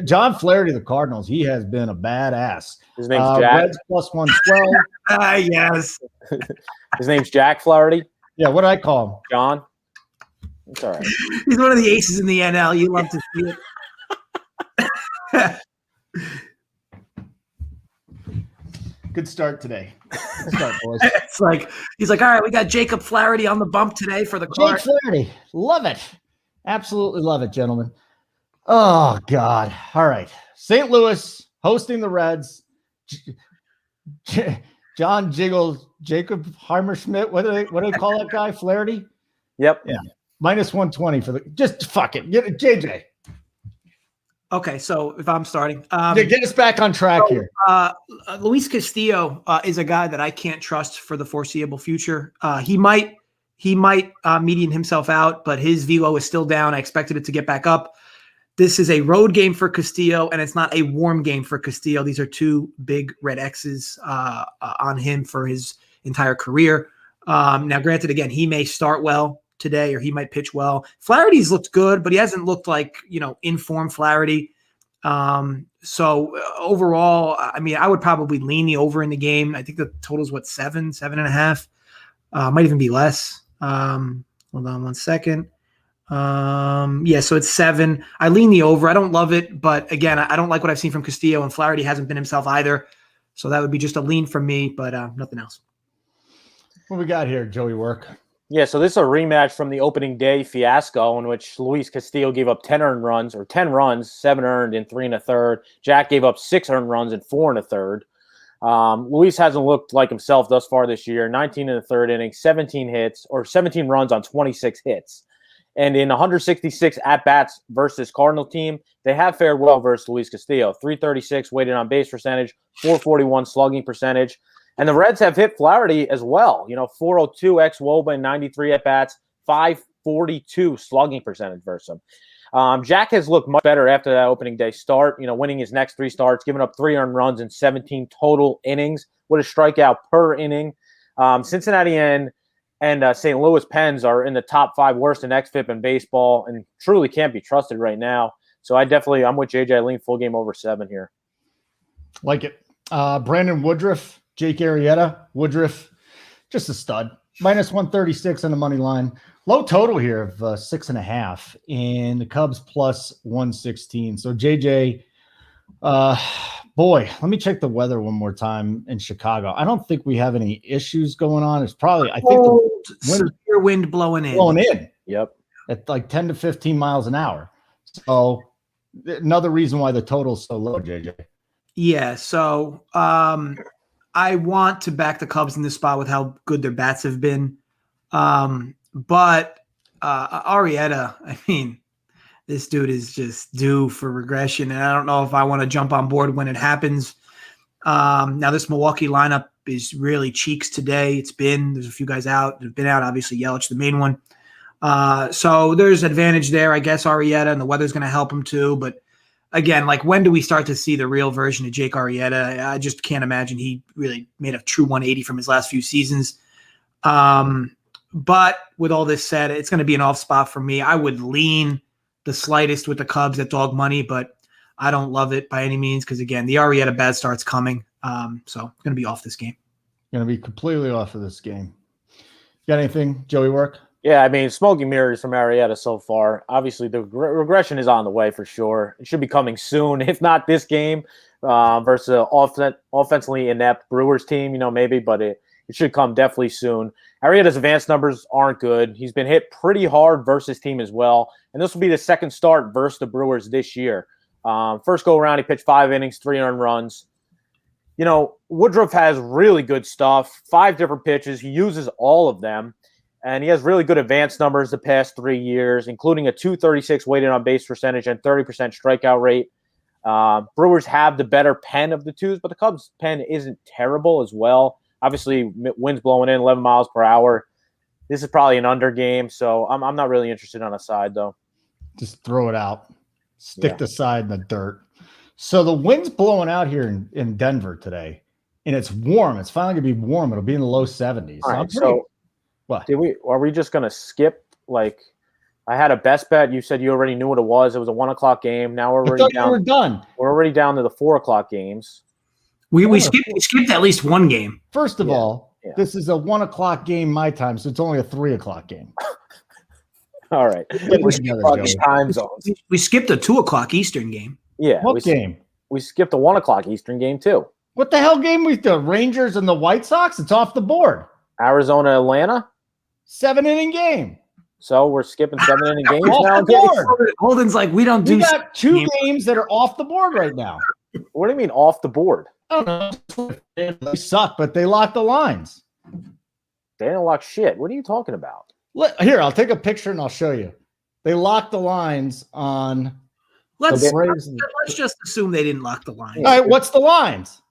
John Flaherty of the Cardinals. He has been a badass. His name's Jack. Reds plus 112. Yes. His name's Jack Flaherty. Yeah, what did I call him? John. It's all right. He's one of the aces in the NL. You love to see it. Good start today. Good start, boys. It's like he's like, all right, we got Jacob Flaherty on the bump today for the Cardinals. Jake Flaherty, love it, absolutely love it, gentlemen. Oh God! All right, St. Louis hosting the Reds. John Jacob Heimerschmidt. What do they call that guy? Flaherty. Yep. Yeah. Minus 120 for the. Just fuck it. Get it, JJ. Okay, so if I'm starting, get us back on track here. Luis Castillo is a guy that I can't trust for the foreseeable future. He might median himself out, but his velo is still down. I expected it to get back up. This is a road game for Castillo, and it's not a warm game for Castillo. These are 2 big red X's on him for his entire career. Now, granted, again, he may start well today, or he might pitch well. Flaherty's looked good, but he hasn't looked like, in form Flaherty. So overall, I mean, I would probably lean the over in the game. I think the total is 7.5. Might even be less. Hold on one second. So it's 7. I lean the over. I don't love it, but again, I don't like what I've seen from Castillo, and Flaherty hasn't been himself either. So that would be just a lean from me, but nothing else. What we got here, JoeyWerk? Yeah, so this is a rematch from the opening day fiasco in which Luis Castillo gave up 10 runs, 7 earned in 3 1/3. Jack gave up 6 earned runs in 4 1/3. Luis hasn't looked like himself thus far this year. 19 1/3 innings, 17 runs on 26 hits. And in 166 at-bats versus Cardinal team, they have fared well versus Luis Castillo. 336 weighted on base percentage, 441 slugging percentage. And the Reds have hit Flaherty as well. 402 ex-Woba and 93 at-bats, 542 slugging percentage versus him. Jack has looked much better after that opening day start, winning his next 3 starts, giving up 3 earned runs in 17 total innings with a strikeout per inning. Cincinnati and St. Louis Pens are in the top 5 worst in xFIP in baseball and truly can't be trusted right now. So I'm with JJ. I lean full game over 7 here. Like it. Brandon Woodruff. Jake Arrieta, Woodruff, just a stud. Minus 136 on the money line. Low total here of 6.5, and the Cubs plus 116. So JJ, let me check the weather one more time in Chicago. I don't think we have any issues going on. It's probably severe wind blowing in. Yep, at like 10 to 15 miles an hour. So another reason why the total is so low, JJ. Yeah. So I want to back the Cubs in this spot with how good their bats have been. But Arrieta, I mean, this dude is just due for regression. And I don't know if I want to jump on board when it happens. Now this Milwaukee lineup is really cheeks today. There's a few guys out. They've been out, obviously Yelich, the main one. So there's advantage there. I guess Arrieta, and the weather's going to help him too. But again, like, when do we start to see the real version of Jake Arrieta? I just can't imagine he really made a true 180 from his last few seasons. But with all this said, it's going to be an off spot for me. I would lean the slightest with the Cubs at dog money, but I don't love it by any means because, again, the Arrieta bad start's coming. So I'm going to be off this game. Going to be completely off of this game. Got anything, JoeyWerk? Yeah, I mean, smoking mirrors from Arrieta so far. Obviously, the regression is on the way for sure. It should be coming soon, if not this game, versus an offensively inept Brewers team, maybe, but it should come definitely soon. Arrieta's advanced numbers aren't good. He's been hit pretty hard versus his team as well, and this will be the second start versus the Brewers this year. First go-around, he pitched 5 innings, 3 earned runs. Woodruff has really good stuff, 5 different pitches. He uses all of them, and he has really good advanced numbers the past 3 years, including a .236 weighted on base percentage and 30% strikeout rate. Brewers have the better pen of the twos, but the Cubs' pen isn't terrible as well. Obviously, wind's blowing in 11 miles per hour. This is probably an under game, so I'm not really interested on a side, though. Just throw it out. Stick the side in the dirt. So the wind's blowing out here in Denver today, and it's warm. It's finally going to be warm. It'll be in the low 70s. All right, so what? Are we just going to skip, I had a best bet. You said you already knew what it was. It was a 1 o'clock game. Now we're already down. We're done. We're already down to the 4 o'clock games. We skipped at least one game. First of all, this is a 1 o'clock game my time, so it's only a 3 o'clock game. All right. Time zones. We skipped a 2 o'clock Eastern game. Yeah. What game? We skipped a 1 o'clock Eastern game, too. What the hell game was the Rangers and the White Sox? It's off the board. Arizona, Atlanta? 7-inning game. So we're skipping 7-inning games off now? The board. Holden's like, we don't do. We got 2 games that are off the board right now. What do you mean off the board? I don't know. They suck, but they lock the lines. They didn't lock shit. What are you talking about? Here, I'll take a picture and I'll show you. They locked the lines on. Let's just assume they didn't lock the lines. All right, what's the lines?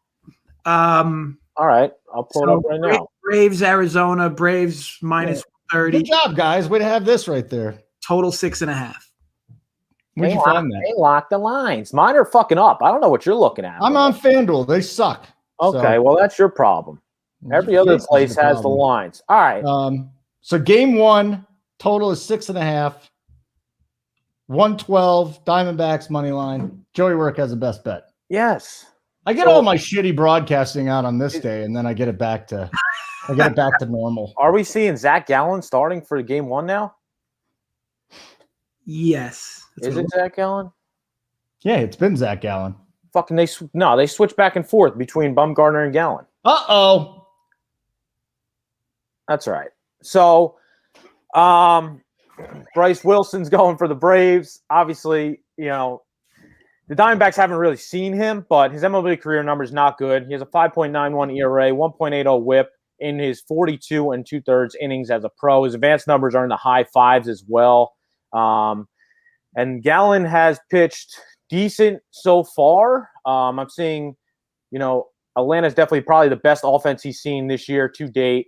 All right, I'll pull it up right now. Braves, Arizona, Braves minus 30. Good job, guys. Way to have this right there. Total 6.5. Where'd you find that? They locked the lines. Mine are fucking up. I don't know what you're looking at. I'm on FanDuel. They suck. Okay, well, that's your problem. Every other place has the lines. All right. So game 1, total is 6.5. 112, Diamondbacks money line. JoeyWerk has the best bet. Yes. I get all my shitty broadcasting out on this day, and then I get it back to normal. Are we seeing Zach Gallen starting for game 1 now? Yes. Is it Zach Gallen? Yeah, it's been Zach Gallen. Fucking they switch back and forth between Bumgarner and Gallen. Uh-oh. That's right. So, Bryce Wilson's going for the Braves. Obviously, the Diamondbacks haven't really seen him, but his MLB career number is not good. He has a 5.91 ERA, 1.80 WHIP in his 42 2/3 innings as a pro. His advanced numbers are in the high 5s as well. And Gallen has pitched decent so far. I'm seeing, Atlanta's definitely probably the best offense he's seen this year to date.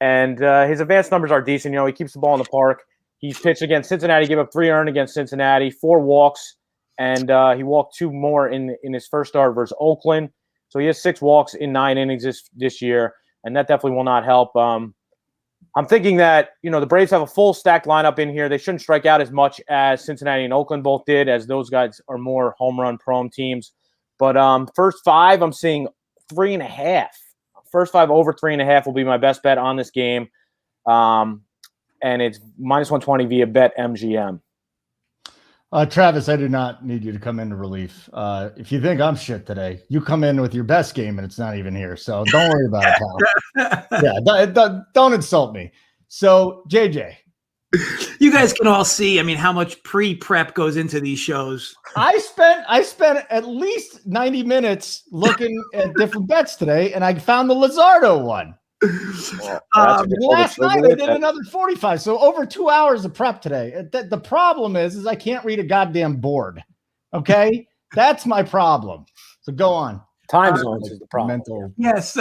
And his advanced numbers are decent. He keeps the ball in the park. He's pitched against Cincinnati, gave up 3 earned against Cincinnati, 4 walks, and he walked 2 more in his first start versus Oakland. So he has 6 walks in 9 innings this year, and that definitely will not help. I'm thinking that, the Braves have a full stacked lineup in here. They shouldn't strike out as much as Cincinnati and Oakland both did, as those guys are more home run prone teams. But first 5, I'm seeing 3.5. First 5 over 3.5 will be my best bet on this game. And it's minus 120 via BetMGM. Travis, I do not need you to come into relief. If you think I'm shit today, you come in with your best game and it's not even here. So don't worry about it, pal. Yeah, don't insult me. So, JJ. You guys can all see, how much pre-prep goes into these shows. I spent at least 90 minutes looking at different bets today, and I found the Luzardo one. Last night I did another 45, so over 2 hours of prep today. The problem is I can't read a goddamn board. Okay, that's my problem. So go on. Time zones is the problem. Mental. Yes.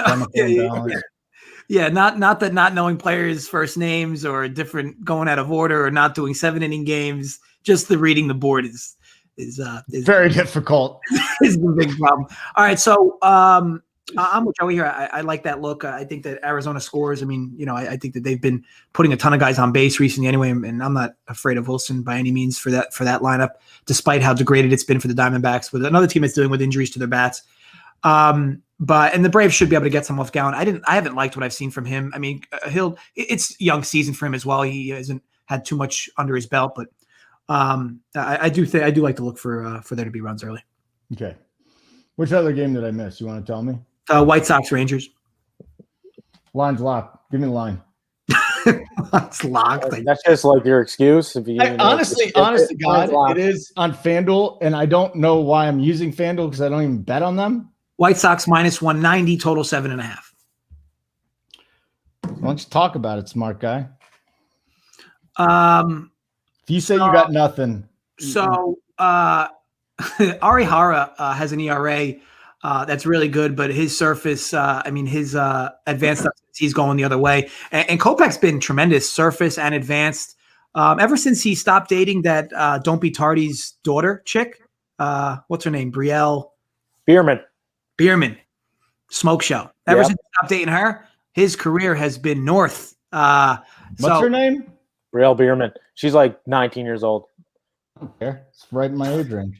Yeah. Not that not knowing players' first names or different going out of order or not doing 7-inning games. Just the reading the board is very difficult. Is the big problem. All right, so I'm with Joey here. I like that look. I think that Arizona scores. I mean, I think that they've been putting a ton of guys on base recently anyway, and I'm not afraid of Wilson by any means for that lineup, despite how degraded it's been for the Diamondbacks with another team that's dealing with injuries to their bats. And the Braves should be able to get some off Gallen. I haven't liked what I've seen from him. I mean, it's young season for him as well. He hasn't had too much under his belt, but I do like to look for there to be runs early. Okay. Which other game did I miss? You want to tell me? White Sox Rangers. Line's locked. Give me the line. It's locked. That's just like your excuse. If you honestly, God, it is on FanDuel, and I don't know why I'm using FanDuel because I don't even bet on them. White Sox minus 190, total 7.5. Why don't you talk about it, smart guy? If you say you got nothing. So Arihara has an ERA that's really good, but his surface, his advanced, he's going the other way. And Kopech's been tremendous, surface and advanced. Ever since he stopped dating that Don't Be Tardy's daughter chick. What's her name? Brielle Bierman. Smoke show. Ever since he stopped dating her, his career has been north. What's her name? Brielle Bierman. She's like 19 years old. Okay. It's right in my age range.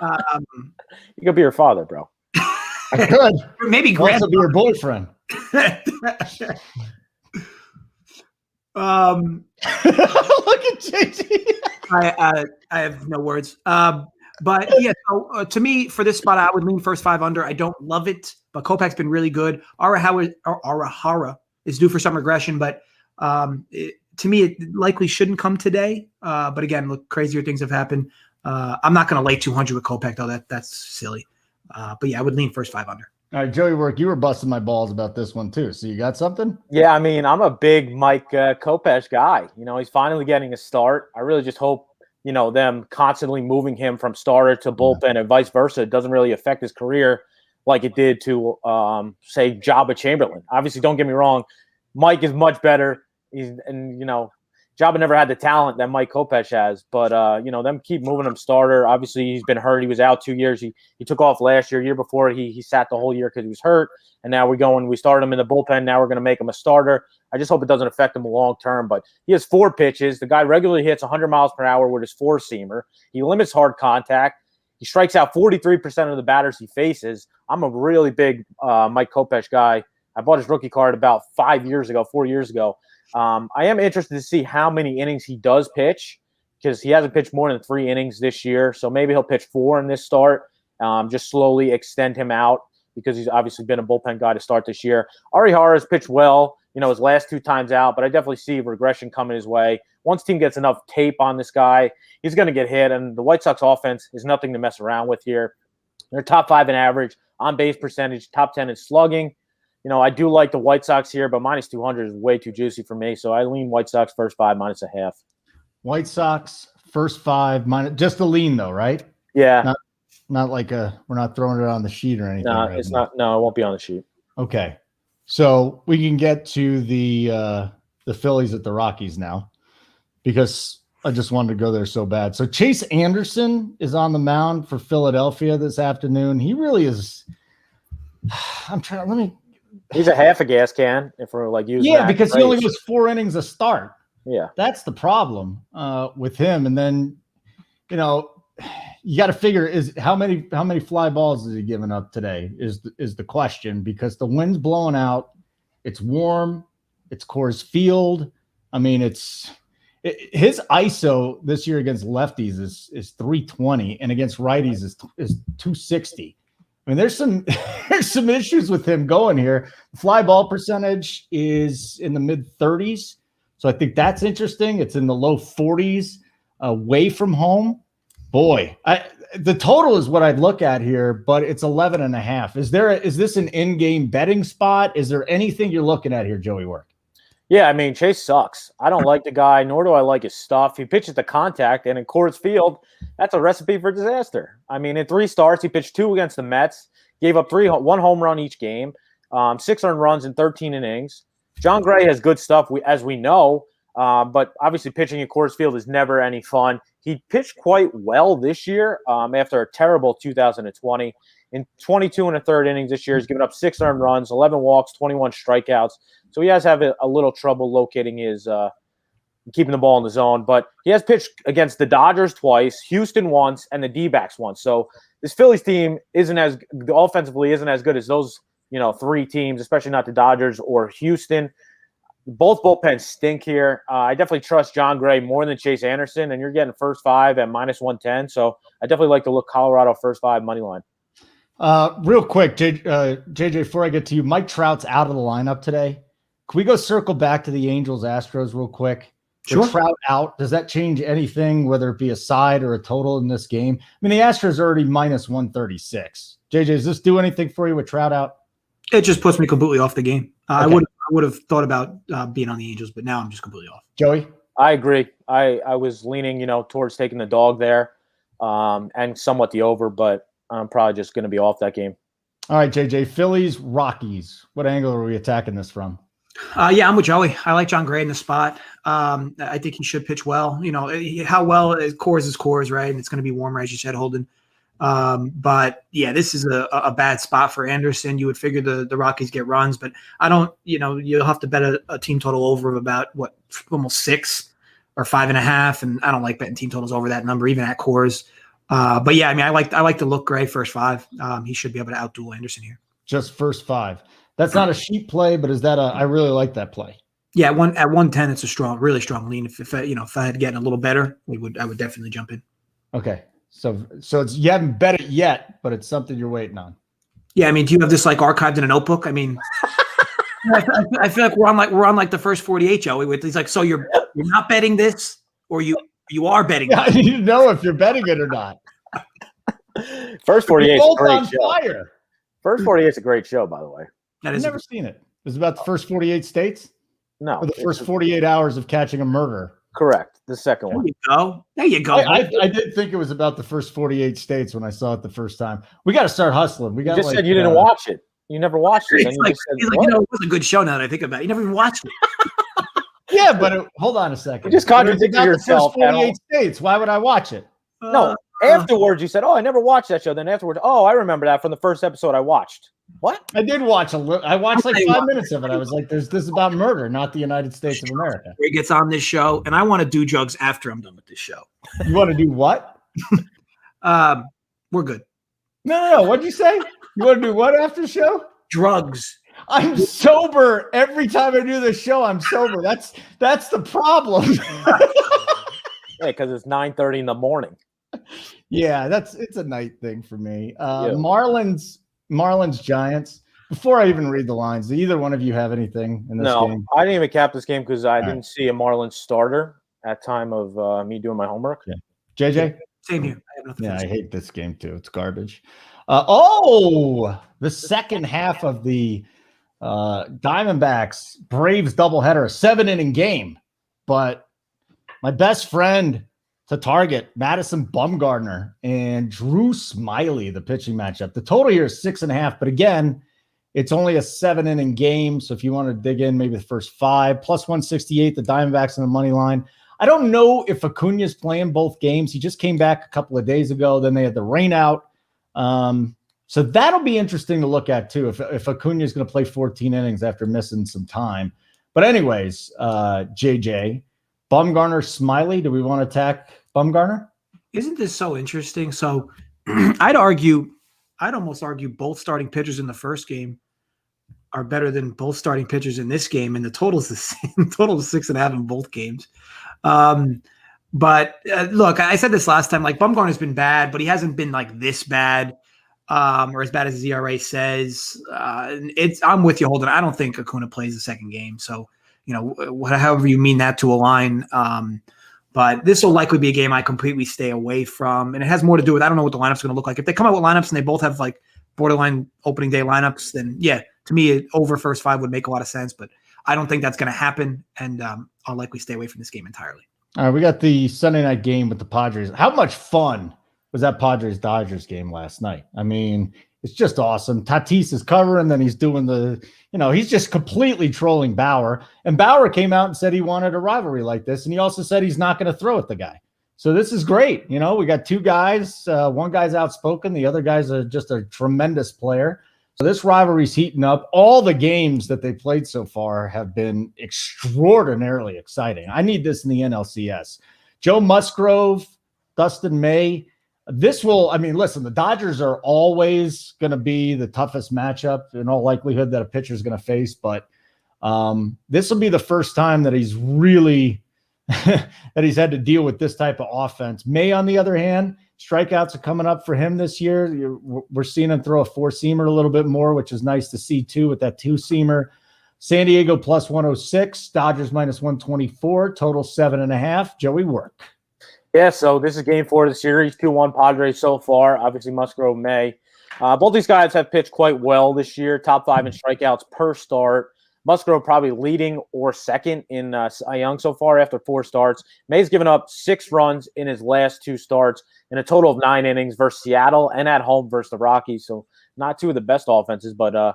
You could be her father, bro. I could. Maybe also be her boyfriend. Look at JT. I have no words. But yeah, so, to me, for this spot, I would lean first 5 under. I don't love it, but Kopech's been really good. Arihara is due for some regression, but to me, it likely shouldn't come today. But again, look, crazier things have happened. I'm not going to lay 200 with Kopech, though. That's silly. But yeah, I would lean first 5 under. All right, JoeyWerk, you were busting my balls about this one too. So you got something? Yeah, I mean, I'm a big Mike Kopech guy. He's finally getting a start. I really just hope, them constantly moving him from starter to bullpen and vice versa. It doesn't really affect his career like it did to, say, Jabba Chamberlain. Obviously, don't get me wrong. Mike is much better. Jabba never had the talent that Mike Kopech has, but them keep moving him starter. Obviously, he's been hurt. He was out 2 years. He took off last year before he sat the whole year because he was hurt. And now we started him in the bullpen. Now we're going to make him a starter. I just hope it doesn't affect him long term. But he has 4 pitches. The guy regularly hits 100 miles per hour with his 4-seamer. He limits hard contact. He strikes out 43% of the batters he faces. I'm a really big Mike Kopech guy. I bought his rookie card about 4 years ago. I am interested to see how many innings he does pitch because he hasn't pitched more than 3 innings this year. So maybe he'll pitch 4 in this start, just slowly extend him out because he's obviously been a bullpen guy to start this year. Arihara has pitched well, his last 2 times out, but I definitely see regression coming his way. Once team gets enough tape on this guy, he's going to get hit, and the White Sox offense is nothing to mess around with here. They're top 5 in average, on-base percentage, top 10 in slugging. I do like the White Sox here, but minus 200 is way too juicy for me. So I lean White Sox first 5 minus a half. White Sox first 5 minus, just a lean though, right? Yeah. Not like we're not throwing it on the sheet or anything. No, right it's now. not. No, it won't be on the sheet. Okay. So we can get to the Phillies at the Rockies now because I just wanted to go there so bad. So Chase Anderson is on the mound for Philadelphia this afternoon. He really is. He's a half a gas can if we're like using. Yeah, because he only goes 4 innings a start. Yeah, that's the problem with him. And then, you got to figure is how many fly balls is he giving up today is the question because the wind's blowing out. It's warm. It's Coors Field. I mean, his ISO this year against lefties is 320 and against righties is 260. I mean, there's some issues with him going here. The fly ball percentage is in the mid 30s. So I think that's interesting. It's in the low 40s away from home. Boy, the total is what I'd look at here, but it's 11.5. Is this an in-game betting spot? Is there anything you're looking at here, JoeyWerk? Yeah, I mean, Chase sucks. I don't like the guy, nor do I like his stuff. He pitches to contact, and in Coors Field, that's a recipe for disaster. I mean, in 3 starts, he pitched 2 against the Mets, gave up 1 home run each game, 6 earned runs in 13 innings. John Gray has good stuff, as we know, but obviously pitching at Coors Field is never any fun. He pitched quite well this year after a terrible 2020. in 22 and a third innings this year. He's given up 6 earned runs, 11 walks, 21 strikeouts. So he has had a little trouble locating his keeping the ball in the zone. But he has pitched against the Dodgers twice, Houston once, and the D-backs once. So this Phillies team offensively isn't as good as those 3 teams, especially not the Dodgers or Houston. Both bullpens stink here. I definitely trust John Gray more than Chase Anderson, and you're getting first 5 at -110. So I definitely like to look Colorado first 5 money line. Real quick, JJ, before I get to you, Mike Trout's out of the lineup today. Can we go circle back to the Angels Astros real quick? Sure. With Trout out, does that change anything, whether it be a side or a total in this game? I mean, the Astros are already -136. JJ, does this do anything for you with Trout out? It just puts me completely off the game. Okay. I would have thought about being on the Angels, but now I'm just completely off. Joey? I agree. I was leaning, towards taking the dog there, and somewhat the over, but I'm probably just going to be off that game. All right, JJ, Phillies, Rockies. What angle are we attacking this from? Yeah, I'm with Joey. I like John Gray in the spot. I think he should pitch well. How well Coors is Coors, right? And it's going to be warmer, as you said, Holden. But yeah, this is a bad spot for Anderson. You would figure the Rockies get runs, but I don't. You'll have to bet a team total over of about almost 6 or 5.5, and I don't like betting team totals over that number, even at Coors. But yeah, I mean, I like to look Gray first 5. He should be able to outduel Anderson here. Just first 5. That's not a sheep play, but is that I really like that play. Yeah, at 110, it's a really strong lean. If I had gotten a little better, I would definitely jump in. Okay, so it's you haven't bet it yet, but it's something you're waiting on. Yeah, I mean, do you have this archived in a notebook? I mean, I feel like we're on the first 48, Joey. With it's like, so you're not betting this, or you are betting. Yeah, I need to know if you're betting it or not. First 48 is a great show. Fire. First 48 is a great show, by the way. I've never seen it. Is it about the first 48 states? No. Or the first 48 hours of catching a murder? Correct. The second one. There you go. I did think it was about the first 48 states when I saw it the first time. We got to start hustling. We got. You just said you didn't watch it. You never watched it. He's like, it was a good show now that I think about it. You never even watched it. Yeah, but hold on a second. You just contradicted yourself. The first 48 states. Why would I watch it? No. Afterwards, you said, "Oh, I never watched that show." Then afterwards, "Oh, I remember that from the first episode I watched." What? I did watch a little. I watched like 5 minutes of it. I was like, "This is about murder, not the United States of America." He gets on this show, and I want to do drugs after I'm done with this show. You want to do what? We're good. No. What'd you say? You want to do what after the show? Drugs. I'm sober every time I do this show. I'm sober. That's the problem. Yeah, because it's 9:30 in the morning. Yeah, it's a night thing for me. Marlins Giants. Before I even read the lines, do either one of you have anything in this game? I didn't even cap this game because I didn't see a Marlins starter at time of me doing my homework. Yeah. JJ? Same here. I have nothing. Yeah, I hate this game too. It's garbage. The second half of the Diamondbacks Braves doubleheader, 7-inning game. But my best friend to target, Madison Bumgarner and Drew Smiley, the pitching matchup. The total here is 6.5, but again, it's only a 7-inning game. So if you want to dig in, maybe the first 5, plus 168, the Diamondbacks on the money line. I don't know if Acuna's playing both games. He just came back a couple of days ago. Then they had the rain out. So that'll be interesting to look at too, if Acuna is going to play 14 innings after missing some time. But anyways, JJ, Bumgarner, Smiley, do we want to attack Bumgarner? Isn't this so interesting? So I'd almost argue both starting pitchers in the first game are better than both starting pitchers in this game, and the total is the same. Total is 6.5 in both games. But look, I said this last time, like Bumgarner's been bad, but he hasn't been like this bad. Or as bad as his ERA says. I'm with you, Holden. I don't think Acuna plays the second game. So, however you mean that to align. But this will likely be a game I completely stay away from. And it has more to do with, I don't know what the lineup's going to look like. If they come out with lineups and they both have like borderline opening day lineups, then yeah, to me, over first 5 would make a lot of sense. But I don't think that's going to happen. And I'll likely stay away from this game entirely. All right, we got the Sunday night game with the Padres. How much fun was that Padres-Dodgers game last night? I mean, it's just awesome. Tatis is covering, then he's doing he's just completely trolling Bauer. And Bauer came out and said he wanted a rivalry like this, and he also said he's not going to throw at the guy. So this is great. You know, we got two guys. One guy's outspoken. The other guy's just a tremendous player. So this rivalry's heating up. All the games that they played so far have been extraordinarily exciting. I need this in the NLCS. Joe Musgrove, Dustin May. Listen, the Dodgers are always going to be the toughest matchup in all likelihood that a pitcher is going to face. But this will be the first time that he's really that he's had to deal with this type of offense. May, on the other hand, strikeouts are coming up for him this year. We're seeing him throw a four-seamer a little bit more, which is nice to see too with that two-seamer. San Diego plus 106, Dodgers minus 124, total 7.5. JoeyWerk. Yeah, so this is game 4 of the series, 2-1 Padres so far. Obviously, Musgrove, May. Both these guys have pitched quite well this year, top 5 in strikeouts per start. Musgrove probably leading or second in Cy Young so far after 4 starts. May's given up 6 runs in his last 2 starts in a total of 9 innings versus Seattle and at home versus the Rockies. So not 2 of the best offenses, but the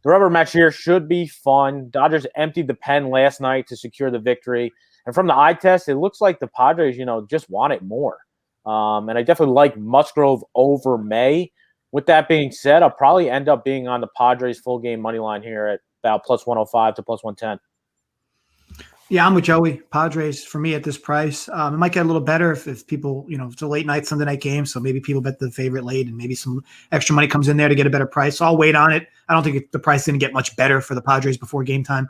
rubber match here should be fun. Dodgers emptied the pen last night to secure the victory. And from the eye test, it looks like the Padres, just want it more. And I definitely like Musgrove over May. With that being said, I'll probably end up being on the Padres full game money line here at about plus 105 to plus 110. Yeah, I'm with Joey. Padres for me at this price. It might get a little better if people, it's a late night Sunday night game, so maybe people bet the favorite late and maybe some extra money comes in there to get a better price. So I'll wait on it. I don't think the price is going to get much better for the Padres before game time,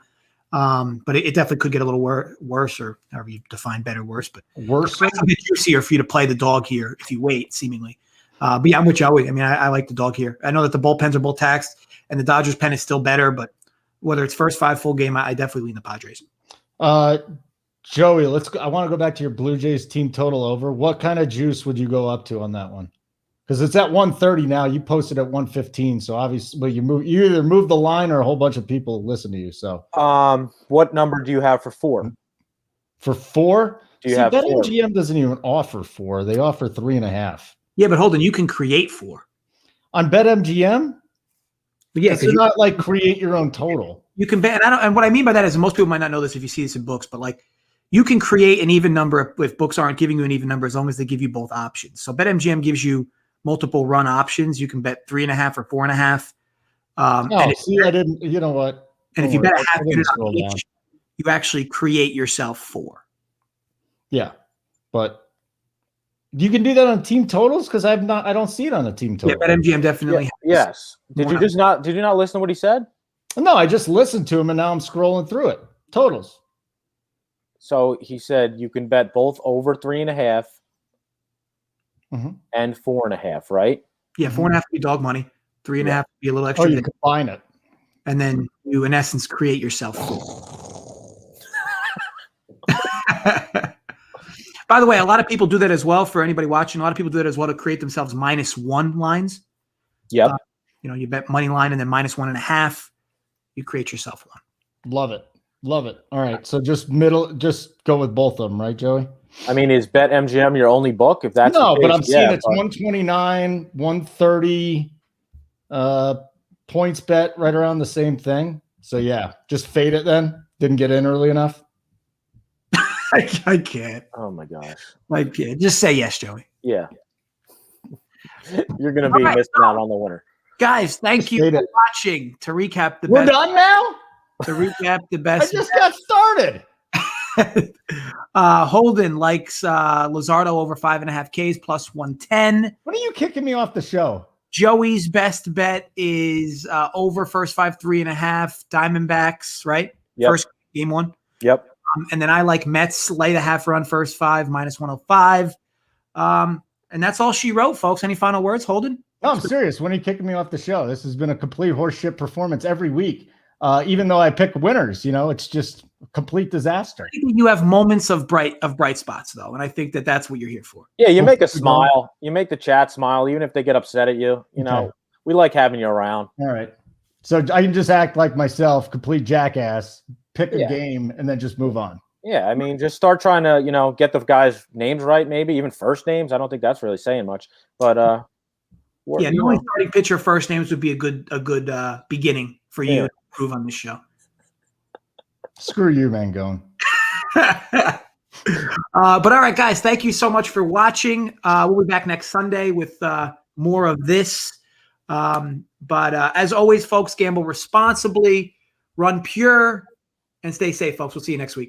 but it definitely could get a little worse, or however you define better, worse. But worse, it's a bit juicier for you to play the dog here if you wait, seemingly. But yeah, I'm with Joey. I mean, I like the dog here. I know that the bullpens are both taxed, and the Dodgers pen is still better, but whether it's first 5 full game, I definitely lean the Padres. Joey, I want to go back to your Blue Jays team total over. What kind of juice would you go up to on that one? Because it's at 130 now. You posted at 115, so obviously, you either move the line or a whole bunch of people listen to you. So, what number do you have for 4? For 4, do you have BetMGM doesn't even offer 4; they offer 3.5. Yeah, but Holden, you can create 4 on BetMGM. But yeah, it's not like create your own total. You can bet, and what I mean by that is most people might not know this if you see this in books, but like you can create an even number if books aren't giving you an even number as long as they give you both options. So BetMGM gives you multiple run options. You can bet 3.5 or 4.5. I didn't. You know what? And if you bet a half unit on each, you actually create yourself 4. Yeah, but you can do that on team totals because I don't see it on the team total. Yeah, BetMGM definitely. Yes. Did you not listen to what he said? No, I just listened to him and now I'm scrolling through it. Totals. So he said you can bet both over 3.5 and 4.5, right? Yeah, 4.5 would be dog money. 3.5 would be a little extra. Oh, you combine it. And then you, in essence, create yourself 4. By the way, a lot of people do that as well. For anybody watching, a lot of people do that as well to create themselves -1 lines. Yep. You bet money line and then -1.5. You create yourself 1. Love it. All right. So just go with both of them, right, Joey? I mean, is BetMGM your only book? If that's no, the case, but I'm seeing it's 129, 130 points bet right around the same thing. So yeah, just fade it then. Didn't get in early enough. I can't. Oh my gosh. I can't. Just say yes, Joey. Yeah. You're going to be missing out on the winner. Guys, thank you for watching. To recap the We're best. done now? To recap the best. I just got started. Holden likes Luzardo over 5.5 Ks plus 110. When are you kicking me off the show? Joey's best bet is over first 5, 3.5 Diamondbacks, right? Yep. First game 1. Yep. And then I like Mets lay the half run first 5 -105. And that's all she wrote, folks. Any final words, Holden? No, I'm serious. When are you kicking me off the show? This has been a complete horseshit performance every week. Even though I pick winners, it's just a complete disaster. I think you have moments of bright spots, though, and I think that's what you're here for. Yeah, you make a smile. You make the chat smile, even if they get upset at you. We like having you around. All right. So I can just act like myself, complete jackass, pick a game, and then just move on. Yeah, I mean, just start trying to, get the guys' names right, maybe even first names. I don't think that's really saying much, but knowing starting pitcher first names would be a good beginning for you to improve on this show. Screw you, Mangone. But all right, guys, thank you so much for watching. We'll be back next Sunday with more of this. But as always, folks, gamble responsibly, run pure, and stay safe, folks. We'll see you next week.